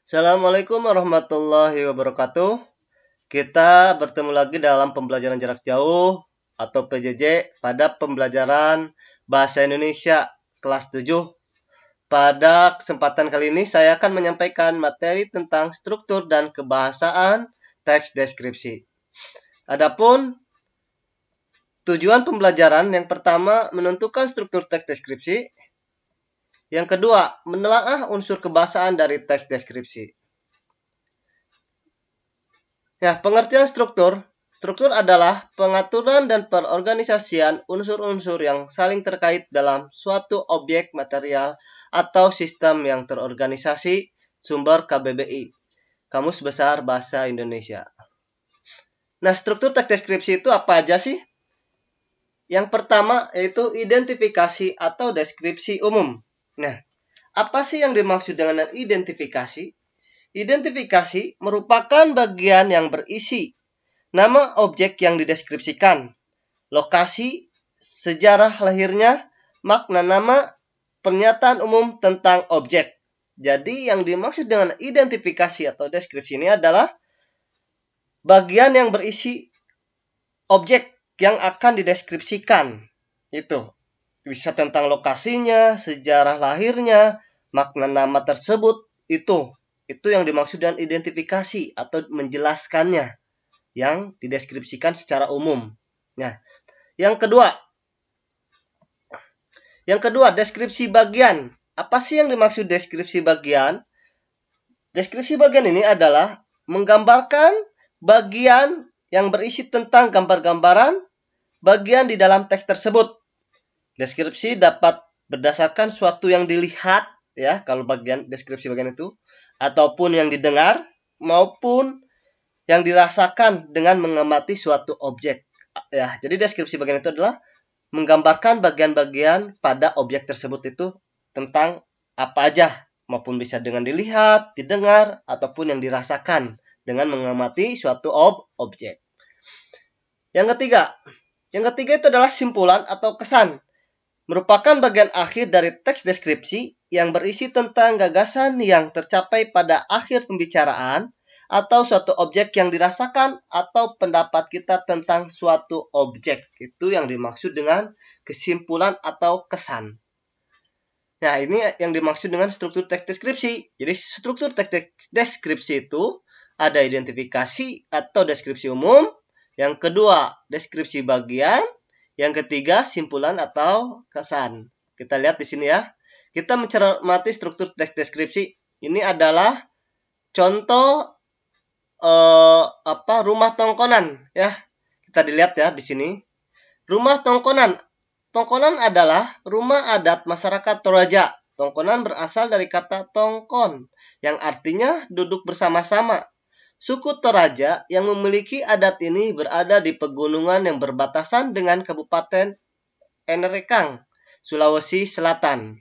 Assalamualaikum warahmatullahi wabarakatuh. Kita bertemu lagi dalam pembelajaran jarak jauh atau PJJ pada pembelajaran Bahasa Indonesia kelas 7. Pada kesempatan kali ini saya akan menyampaikan materi tentang struktur dan kebahasaan teks deskripsi. Adapun tujuan pembelajaran yang pertama menentukan struktur teks deskripsi. Yang kedua, menelaah unsur kebahasaan dari teks deskripsi. Ya, pengertian struktur. Struktur adalah pengaturan dan perorganisasian unsur-unsur yang saling terkait dalam suatu objek material atau sistem yang terorganisasi. Sumber KBBI, Kamus Besar Bahasa Indonesia. Nah, struktur teks deskripsi itu apa aja sih? Yang pertama yaitu identifikasi atau deskripsi umum. Nah, apa sih yang dimaksud dengan identifikasi? Identifikasi merupakan bagian yang berisi nama objek yang dideskripsikan, lokasi, sejarah lahirnya, makna nama, pernyataan umum tentang objek. Jadi yang dimaksud dengan identifikasi atau deskripsi ini adalah bagian yang berisi objek yang akan dideskripsikan. Itu bisa tentang lokasinya, sejarah lahirnya, makna nama tersebut, itu yang dimaksud dengan identifikasi atau menjelaskannya yang dideskripsikan secara umum. Nah, yang kedua, deskripsi bagian. Apa sih yang dimaksud deskripsi bagian? Deskripsi bagian ini adalah menggambarkan bagian yang berisi tentang gambar-gambaran bagian di dalam teks tersebut. Deskripsi dapat berdasarkan suatu yang dilihat, ya, kalau bagian deskripsi bagian itu, ataupun yang didengar, maupun yang dirasakan dengan mengamati suatu objek. Ya, jadi deskripsi bagian itu adalah menggambarkan bagian-bagian pada objek tersebut itu tentang apa aja, maupun bisa dengan dilihat, didengar, ataupun yang dirasakan dengan mengamati suatu objek. Yang ketiga itu adalah simpulan atau kesan. Merupakan bagian akhir dari teks deskripsi yang berisi tentang gagasan yang tercapai pada akhir pembicaraan atau suatu objek yang dirasakan atau pendapat kita tentang suatu objek. Itu yang dimaksud dengan kesimpulan atau kesan. Nah, ini yang dimaksud dengan struktur teks deskripsi. Jadi struktur teks deskripsi itu ada identifikasi atau deskripsi umum. Yang kedua, deskripsi bagian. Yang ketiga, simpulan atau kesan. Kita lihat di sini ya. Kita mencermati struktur teks deskripsi. Ini adalah contoh rumah tongkonan ya. Kita dilihat ya di sini. Rumah tongkonan. Tongkonan adalah rumah adat masyarakat Toraja. Tongkonan berasal dari kata tongkon yang artinya duduk bersama-sama. Suku Toraja yang memiliki adat ini berada di pegunungan yang berbatasan dengan Kabupaten Enerekang, Sulawesi Selatan.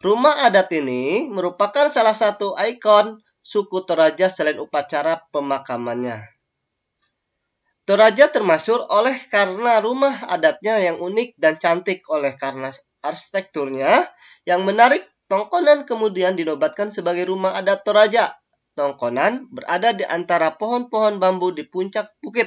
Rumah adat ini merupakan salah satu ikon suku Toraja selain upacara pemakamannya. Toraja termasyhur oleh karena rumah adatnya yang unik dan cantik oleh karena arsitekturnya yang menarik. Tongkonan kemudian dinobatkan sebagai rumah adat Toraja. Tongkonan berada di antara pohon-pohon bambu di puncak bukit.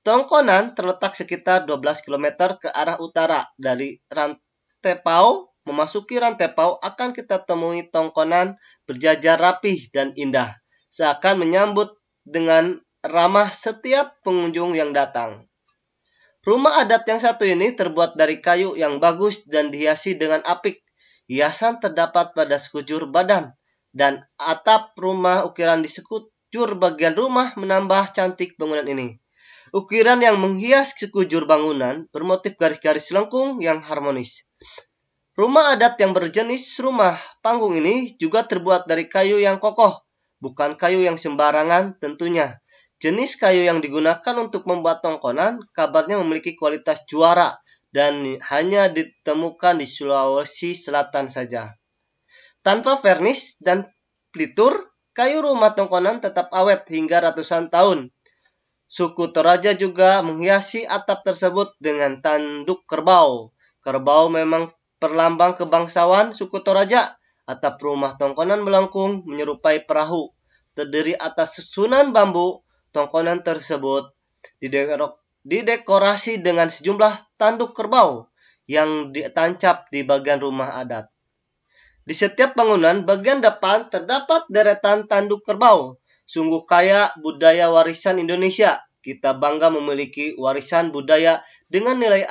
Tongkonan terletak sekitar 12 km ke arah utara dari Rantepao. Memasuki Rantepao akan kita temui tongkonan berjajar rapih dan indah, seakan menyambut dengan ramah setiap pengunjung yang datang. Rumah adat yang satu ini terbuat dari kayu yang bagus dan dihiasi dengan apik. Hiasan terdapat pada sekujur badan dan atap rumah. Ukiran di sekujur bagian rumah menambah cantik bangunan ini. Ukiran yang menghias sekujur bangunan bermotif garis-garis lengkung yang harmonis. Rumah adat yang berjenis rumah panggung ini juga terbuat dari kayu yang kokoh, bukan kayu yang sembarangan tentunya. Jenis kayu yang digunakan untuk membuat tongkonan kabarnya memiliki kualitas juara dan hanya ditemukan di Sulawesi Selatan saja. Tanpa vernis dan pelitur, kayu rumah tongkonan tetap awet hingga ratusan tahun. Suku Toraja juga menghiasi atap tersebut dengan tanduk kerbau. Kerbau memang perlambang kebangsawan suku Toraja. Atap rumah tongkonan melengkung menyerupai perahu, terdiri atas susunan bambu. Tongkonan tersebut didekorasi dengan sejumlah tanduk kerbau yang ditancap di bagian rumah adat. Di setiap bangunan bagian depan terdapat deretan tanduk kerbau. Sungguh kaya budaya warisan Indonesia. Kita bangga memiliki warisan budaya dengan nilai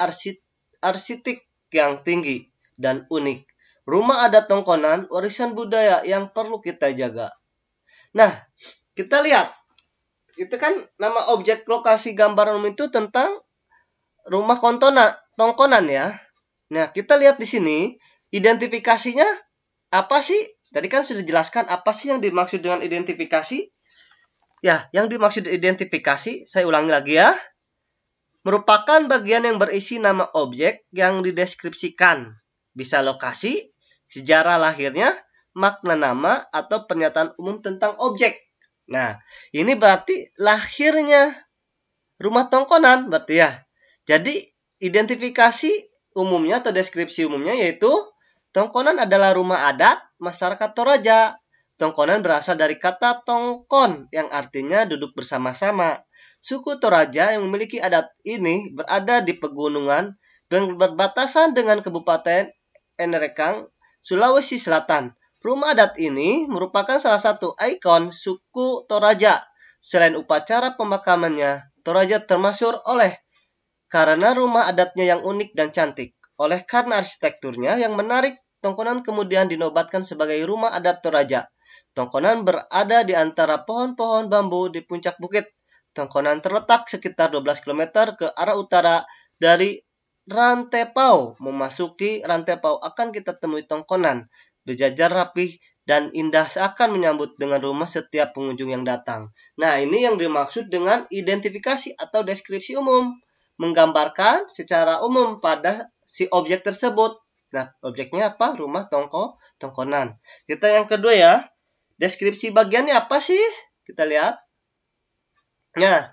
arsitek yang tinggi dan unik. Rumah adat Tongkonan, warisan budaya yang perlu kita jaga. Nah, kita lihat. Itu kan nama objek lokasi gambar umum itu tentang rumah Tongkonan ya. Nah, kita lihat di sini identifikasinya apa sih? Tadi kan sudah dijelaskan apa sih yang dimaksud dengan identifikasi? Ya, yang dimaksud identifikasi, saya ulangi lagi ya. Merupakan bagian yang berisi nama objek yang dideskripsikan. Bisa lokasi, sejarah lahirnya, makna nama, atau pernyataan umum tentang objek. Nah, ini berarti lahirnya rumah Tongkonan, berarti ya. Jadi, identifikasi umumnya atau deskripsi umumnya yaitu Tongkonan adalah rumah adat masyarakat Toraja. Tongkonan berasal dari kata tongkon yang artinya duduk bersama-sama. Suku Toraja yang memiliki adat ini berada di pegunungan dan berbatasan dengan Kabupaten Enerekang, Sulawesi Selatan. Rumah adat ini merupakan salah satu ikon suku Toraja. Selain upacara pemakamannya, Toraja termasyhur karena rumah adatnya yang unik dan cantik. Oleh karena arsitekturnya yang menarik, Tongkonan kemudian dinobatkan sebagai rumah adat Toraja. Tongkonan berada di antara pohon-pohon bambu di puncak bukit. Tongkonan terletak sekitar 12 km ke arah utara dari Rantepao. Memasuki Rantepao akan kita temui Tongkonan, berjajar rapih dan indah seakan menyambut dengan rumah setiap pengunjung yang datang. Nah, ini yang dimaksud dengan identifikasi atau deskripsi umum. Menggambarkan secara umum pada si objek tersebut. Nah, objeknya apa? Rumah Tongkonan. Kita yang kedua ya. Deskripsi bagiannya apa sih? Kita lihat. Nah,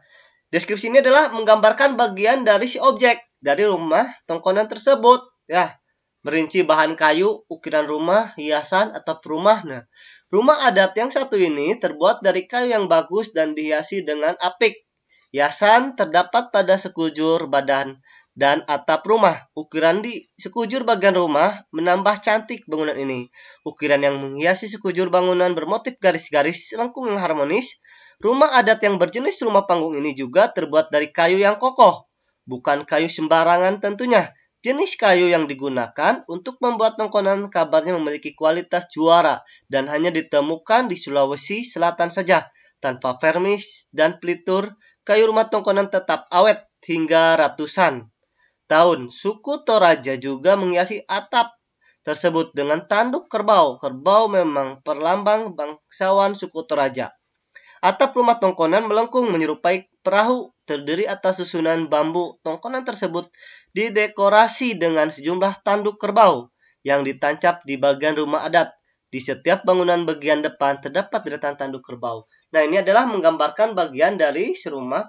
deskripsi ini adalah menggambarkan bagian dari si objek dari rumah Tongkonan tersebut. Ya, merinci bahan kayu, ukiran rumah, hiasan, atau rumah. Nah, rumah adat yang satu ini terbuat dari kayu yang bagus dan dihiasi dengan apik. Hiasan terdapat pada sekujur badan dan atap rumah. Ukiran di sekujur bagian rumah menambah cantik bangunan ini. Ukiran yang menghiasi sekujur bangunan bermotif garis-garis lengkung yang harmonis. Rumah adat yang berjenis rumah panggung ini juga terbuat dari kayu yang kokoh. Bukan kayu sembarangan tentunya. Jenis kayu yang digunakan untuk membuat Tongkonan kabarnya memiliki kualitas juara dan hanya ditemukan di Sulawesi Selatan saja. Tanpa vernis dan pelitur, kayu rumah Tongkonan tetap awet hingga ratusan tahun. Suku Toraja juga menghiasi atap tersebut dengan tanduk kerbau. Kerbau memang perlambang bangsawan suku Toraja. Atap rumah Tongkonan melengkung menyerupai perahu, terdiri atas susunan bambu. Tongkonan tersebut didekorasi dengan sejumlah tanduk kerbau yang ditancap di bagian rumah adat. Di setiap bangunan bagian depan terdapat deretan tanduk kerbau. Nah, ini adalah menggambarkan bagian dari rumah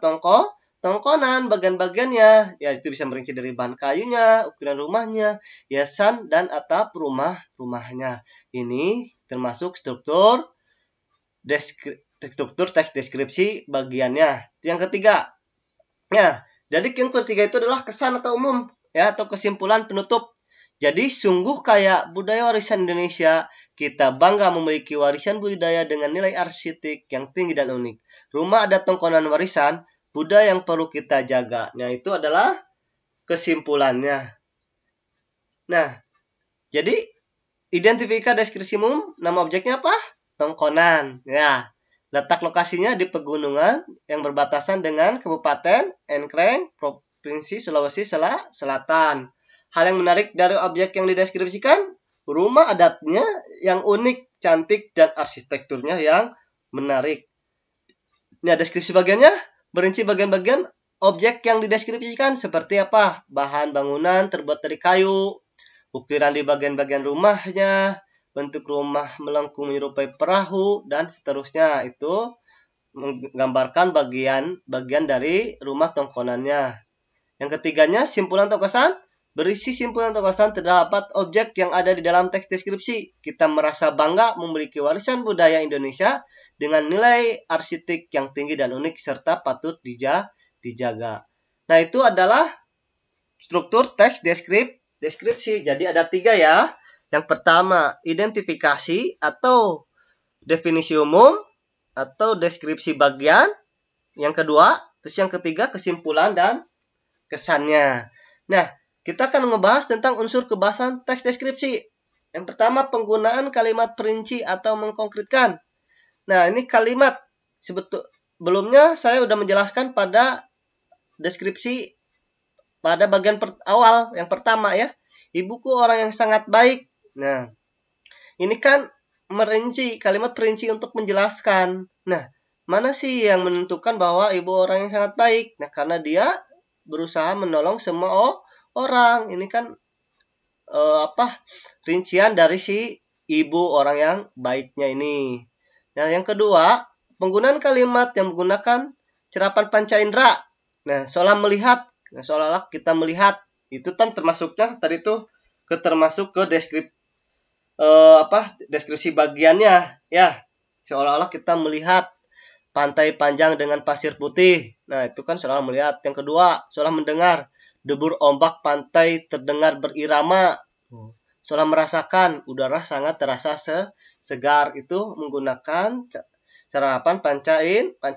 Tongkonan, bagian-bagiannya. Ya, itu bisa merinci dari bahan kayunya, ukuran rumahnya, hiasan, dan atap rumahnya. Ini termasuk struktur teks deskripsi bagiannya. Yang ketiga. Nah, jadi yang ketiga itu adalah kesan atau umum, ya, atau kesimpulan penutup. Jadi sungguh kaya budaya warisan Indonesia. Kita bangga memiliki warisan budaya dengan nilai arsitek yang tinggi dan unik. Rumah adat Tongkonan warisan budaya yang perlu kita jaga. Nah, itu adalah kesimpulannya. Nah, jadi identifikasi deskripsi umum, nama objeknya apa? Tongkonan. Ya, letak lokasinya di pegunungan yang berbatasan dengan Kabupaten Enerekang, Provinsi Sulawesi Selatan. Hal yang menarik dari objek yang dideskripsikan, rumah adatnya yang unik, cantik, dan arsitekturnya yang menarik. Nah, deskripsi bagiannya berinci bagian-bagian objek yang dideskripsikan seperti apa? Bahan bangunan terbuat dari kayu, ukiran di bagian-bagian rumahnya, bentuk rumah melengkung menyerupai perahu, dan seterusnya. Itu menggambarkan bagian dari rumah Tongkonannya. Yang ketiganya, simpulan atau kesan, berisi simpulan atau ulasan terdapat objek yang ada di dalam teks deskripsi. Kita merasa bangga memiliki warisan budaya Indonesia dengan nilai arsitek yang tinggi dan unik serta patut dijaga. Nah, itu adalah struktur teks deskripsi. Jadi ada 3 ya. Yang pertama, identifikasi atau definisi umum atau deskripsi bagian. Yang kedua, terus yang ketiga, kesimpulan dan kesannya. Nah, kita akan membahas tentang unsur kebahasan teks deskripsi. Yang pertama, penggunaan kalimat perinci atau mengkonkretkan. Nah, ini kalimat. Sebelumnya saya sudah menjelaskan pada deskripsi pada bagian awal yang pertama ya. Ibuku orang yang sangat baik. Nah, ini kan merinci, kalimat perinci untuk menjelaskan. Nah, mana sih yang menentukan bahwa ibu orang yang sangat baik? Nah, karena dia berusaha menolong semua orang. Ini kan rincian dari si ibu orang yang baiknya ini. Nah, yang kedua, penggunaan kalimat yang menggunakan cerapan panca indera. Nah, seolah melihat, seolah-olah kita melihat. Itu kan termasuknya tadi tuh termasuk ke deskripsi bagiannya ya. Seolah-olah kita melihat pantai panjang dengan pasir putih. Nah, itu kan seolah melihat. Yang kedua, seolah mendengar debur ombak pantai terdengar berirama. Seolah merasakan udara sangat terasa segar. Itu menggunakan cerapan panca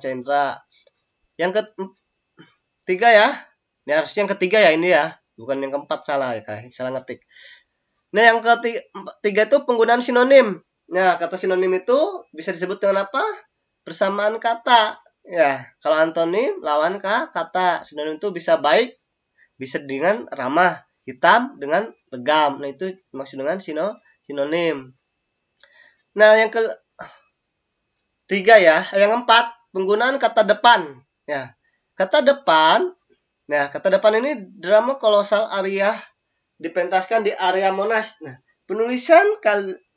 indera. Yang ketiga ya. Ini harusnya yang ketiga ya ini ya. Bukan yang keempat, salah ya, salah ngetik. Nah, yang ketiga itu penggunaan sinonim. Nah, kata sinonim itu bisa disebut dengan apa? Persamaan kata. Ya, kalau antonim lawan kata. Sinonim itu bisa baik, bisa dengan ramah, hitam dengan legam. Nah, itu maksud dengan sinonim. Nah, yang ketiga ya, yang keempat, penggunaan kata depan. Ya, kata depan. Nah, kata depan ini drama kolosal Arya dipentaskan di area Monas. Nah, penulisan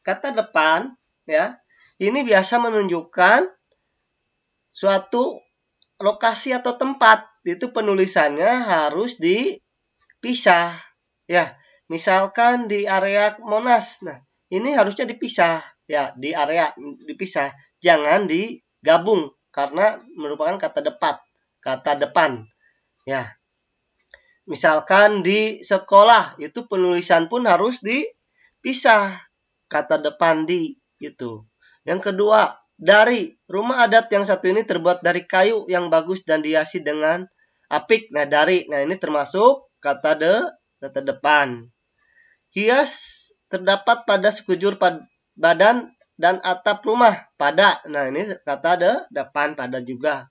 kata depan ya, ini biasa menunjukkan suatu lokasi atau tempat. Itu penulisannya harus dipisah. Ya, misalkan di area Monas. Nah, ini harusnya dipisah ya, di area dipisah. Jangan digabung karena merupakan kata depan. Ya. Misalkan di sekolah, itu penulisan pun harus dipisah. Kata depan di, itu. Yang kedua, dari. Rumah adat yang satu ini terbuat dari kayu yang bagus dan dihiasi dengan apik. Nah, dari. Nah, ini termasuk kata depan. Hias terdapat pada sekujur badan dan atap rumah. Pada. Nah, ini kata depan, pada juga.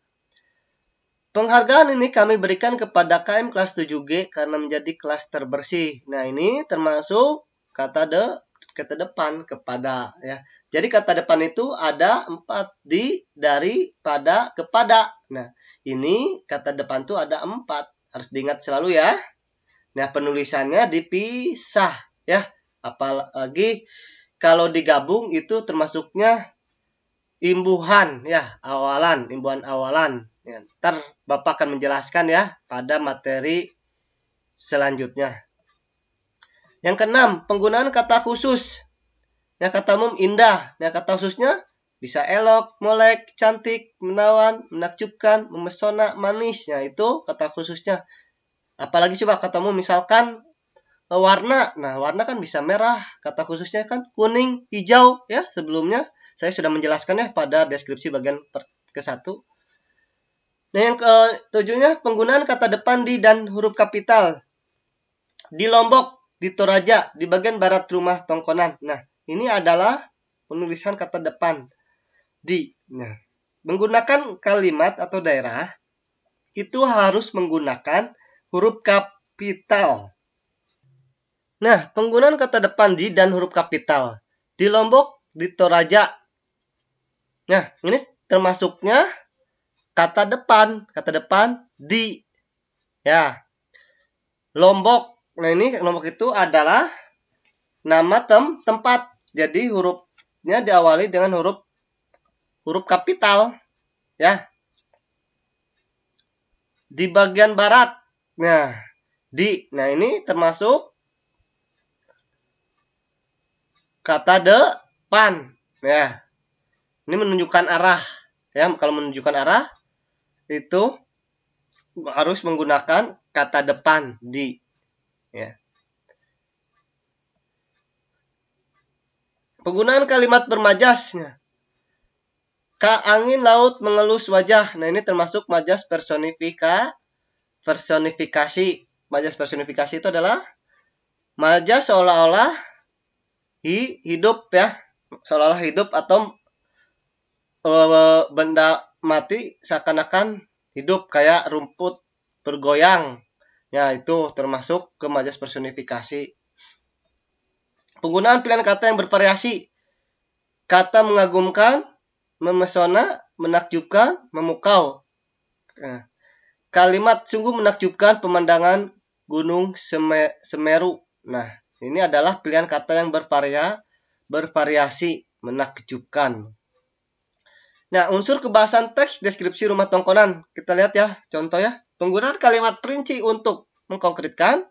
Penghargaan ini kami berikan kepada KM kelas 7G karena menjadi kelas terbersih. Nah, ini termasuk kata depan, kepada ya. Jadi kata depan itu ada 4, di, dari, pada, kepada. Nah, ini kata depan itu ada 4. Harus diingat selalu ya. Nah, penulisannya dipisah ya. Apalagi kalau digabung itu termasuknya imbuhan awalan. Ya, ntar Bapak akan menjelaskan ya pada materi selanjutnya. Yang keenam, penggunaan kata khusus. Ya, kata umum indah. Ya, kata khususnya bisa elok, molek, cantik, menawan, menakjubkan, memesona, manis. Ya, itu kata khususnya. Apalagi coba kata umum misalkan warna. Nah, warna kan bisa merah. Kata khususnya kan kuning, hijau. Ya, sebelumnya saya sudah menjelaskan ya pada deskripsi bagian ke-1. Nah, yang ketujuhnya penggunaan kata depan di dan huruf kapital. Di Lombok, di Toraja, di bagian barat rumah Tongkonan. Nah, ini adalah penulisan kata depan di. Nah, menggunakan kalimat atau daerah itu harus menggunakan huruf kapital. Nah, penggunaan kata depan di dan huruf kapital. Di Lombok, di Toraja. Nah, ini termasuknya kata depan di. Ya. Lombok. Nah, ini Lombok itu adalah nama tempat. Jadi hurufnya diawali dengan huruf kapital. Ya. Di bagian barat. Nah, di. Nah, ini termasuk kata depan. Ya. Ini menunjukkan arah. Ya, kalau menunjukkan arah itu harus menggunakan kata depan di. Ya. Penggunaan kalimat bermajasnya. Angin laut mengelus wajah. Nah, ini termasuk majas personifikasi. Majas personifikasi itu adalah majas seolah-olah hidup ya. Seolah-olah hidup atau benda mati seakan-akan hidup kayak rumput bergoyang. Ya, itu termasuk ke majas personifikasi. Penggunaan pilihan kata yang bervariasi. Kata mengagumkan, memesona, menakjubkan, memukau. Nah, kalimat sungguh menakjubkan pemandangan Gunung Semeru. Nah, ini adalah pilihan kata yang bervariasi, menakjubkan. Nah, unsur kebahasan teks deskripsi rumah tongkonan. Kita lihat ya, contoh ya. Penggunaan kalimat perinci untuk mengkonkretkan.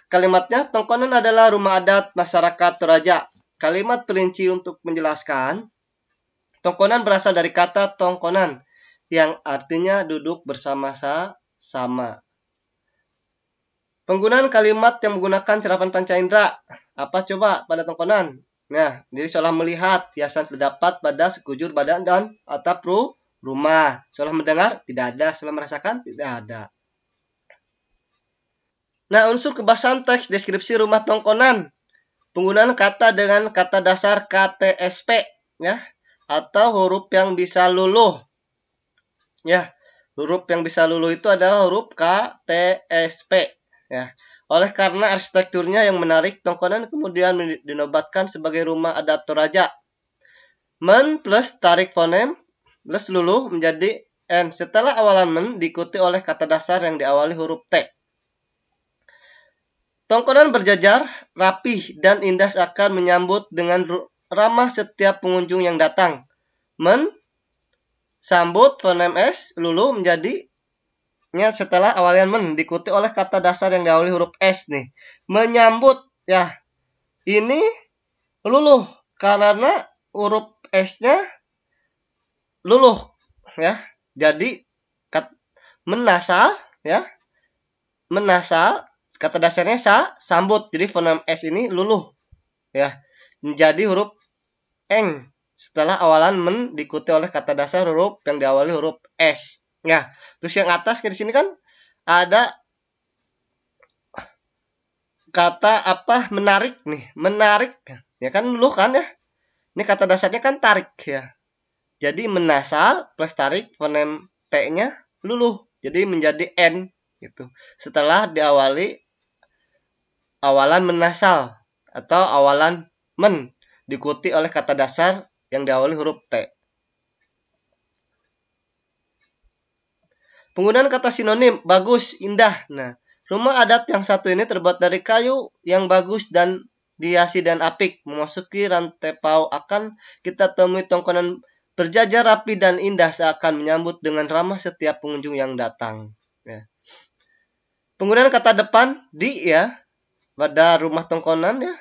Kalimatnya, tongkonan adalah rumah adat masyarakat Toraja. Kalimat perinci untuk menjelaskan. Tongkonan berasal dari kata tongkonan, yang artinya duduk bersama-sama. Penggunaan kalimat yang menggunakan serapan panca indera. Apa coba pada tongkonan? Nah, jadi seolah melihat, hiasan terdapat pada sekujur badan dan atap rumah. Seolah mendengar, tidak ada. Seolah merasakan, tidak ada. Nah, unsur kebahasan teks deskripsi rumah tongkonan. Penggunaan kata dengan kata dasar KTSP, ya, atau huruf yang bisa luluh. Ya, huruf yang bisa luluh itu adalah huruf KTSP. Ya, oleh karena arsitekturnya yang menarik, tongkonan kemudian dinobatkan sebagai rumah adat Toraja. Men plus tarik fonem plus luluh menjadi N. Setelah awalan men diikuti oleh kata dasar yang diawali huruf T. Tongkonan berjajar, rapih, dan indah akan menyambut dengan ramah setiap pengunjung yang datang. Men, sambut, fonem S, lulu menjadi setelah awalan men diikuti oleh kata dasar yang diawali huruf S nih. Menyambut, ya. Ini luluh karena huruf S-nya luluh, ya. Jadi menasal, ya. Menasal. Kata dasarnya sambut. Jadi fonem S ini luluh. Ya. Menjadi huruf eng. Setelah awalan men diikuti oleh kata dasar huruf yang diawali huruf S. Ya. Terus yang atas di sini kan ada kata apa? Menarik nih. Menarik. Ya kan luluh kan ya. Ini kata dasarnya kan tarik ya. Jadi menasal plus tarik fonem T-nya luluh. Jadi menjadi N gitu. Setelah diawali awalan menasal atau awalan men diikuti oleh kata dasar yang diawali huruf T. Penggunaan kata sinonim bagus, indah. Nah, rumah adat yang satu ini terbuat dari kayu yang bagus dan dihiasi dan apik. Memasuki rantai pau akan kita temui tongkonan berjajar rapi dan indah seakan menyambut dengan ramah setiap pengunjung yang datang. Ya. Penggunaan kata depan di ya. Pada rumah tongkonan ya.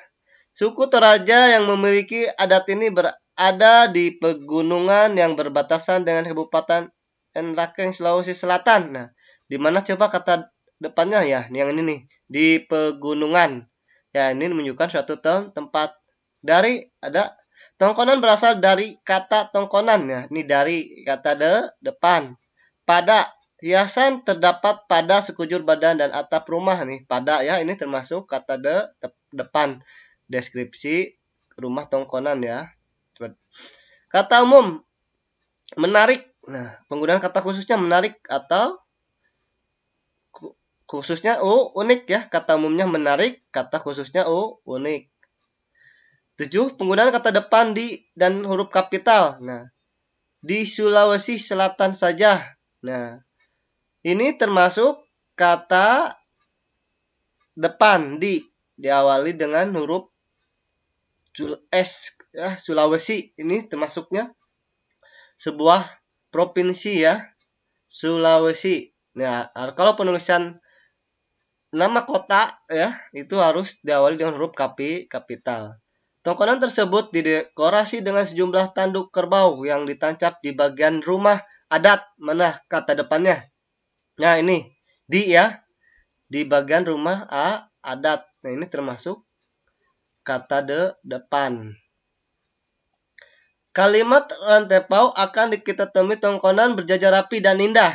Suku Toraja yang memiliki adat ini berada di pegunungan yang berbatasan dengan Kabupaten Enrakeng, Sulawesi Selatan. Nah, di mana coba kata depannya ya, yang ini nih, di pegunungan. Ya, ini menunjukkan suatu tempat. Dari ada tongkonan berasal dari kata tongkonan ya. Ini dari kata depan. Pada hiasan terdapat pada sekujur badan dan atap rumah nih. Pada ya, ini termasuk kata depan. Deskripsi rumah tongkonan ya. Kata umum menarik. Nah, penggunaan kata khususnya menarik atau khususnya unik ya. Kata umumnya menarik, kata khususnya unik. 7. Penggunaan kata depan di dan huruf kapital. Nah, di Sulawesi Selatan saja. Nah, ini termasuk kata depan di diawali dengan huruf S ya, Sulawesi. Ini termasuknya sebuah provinsi ya, Sulawesi. Nah, kalau penulisan nama kota ya itu harus diawali dengan huruf kapital. Tongkonan tersebut didekorasi dengan sejumlah tanduk kerbau yang ditancap di bagian rumah adat. Mana kata depannya? Nah, ini di bagian rumah adat. Nah, ini termasuk kata depan. Kalimat rantepau akan kita temui tongkonan berjajar rapi dan indah,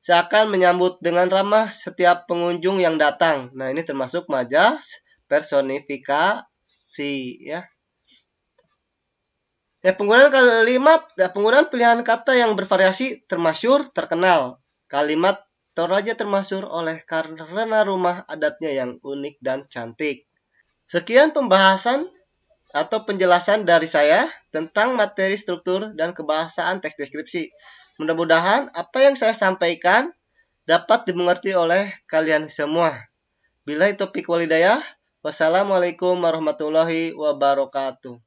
seakan menyambut dengan ramah setiap pengunjung yang datang. Nah, ini termasuk majas personifikasi ya. Penggunaan pilihan kata yang bervariasi termasyur, terkenal. Kalimat Toraja termasyur oleh karena rumah adatnya yang unik dan cantik. Sekian pembahasan atau penjelasan dari saya tentang materi struktur dan kebahasaan teks deskripsi. Mudah-mudahan apa yang saya sampaikan dapat dimengerti oleh kalian semua. Billahi taufiq walhidayah. Wassalamualaikum warahmatullahi wabarakatuh.